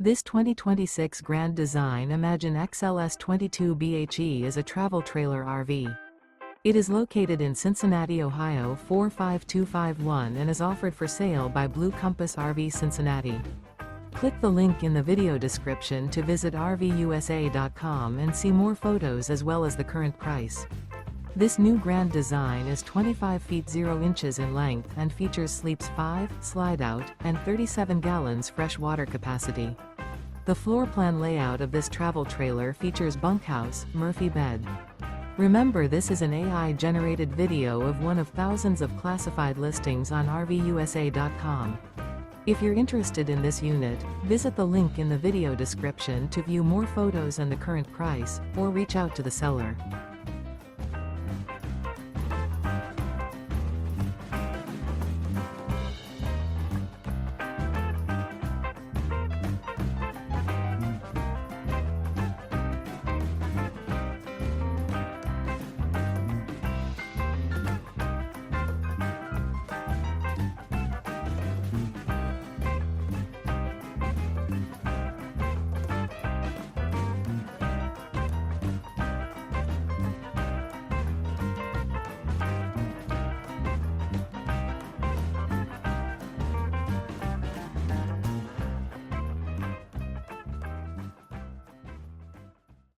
This 2026 Grand Design Imagine XLS 22 BHE is a travel trailer RV. It is located in Cincinnati, Ohio 45251 and is offered for sale by Blue Compass RV Cincinnati. Click the link in the video description to visit RVUSA.com and see more photos as well as the current price. This new Grand Design is 25 feet 0 inches in length and features sleeps 5, Slideout, and 37 gallons fresh water capacity. The floor plan layout of this travel trailer features bunkhouse, Murphy bed. Remember, this is an AI-generated video of one of thousands of classified listings on RVUSA.com. If you're interested in this unit, visit the link in the video description to view more photos and the current price, or reach out to the seller.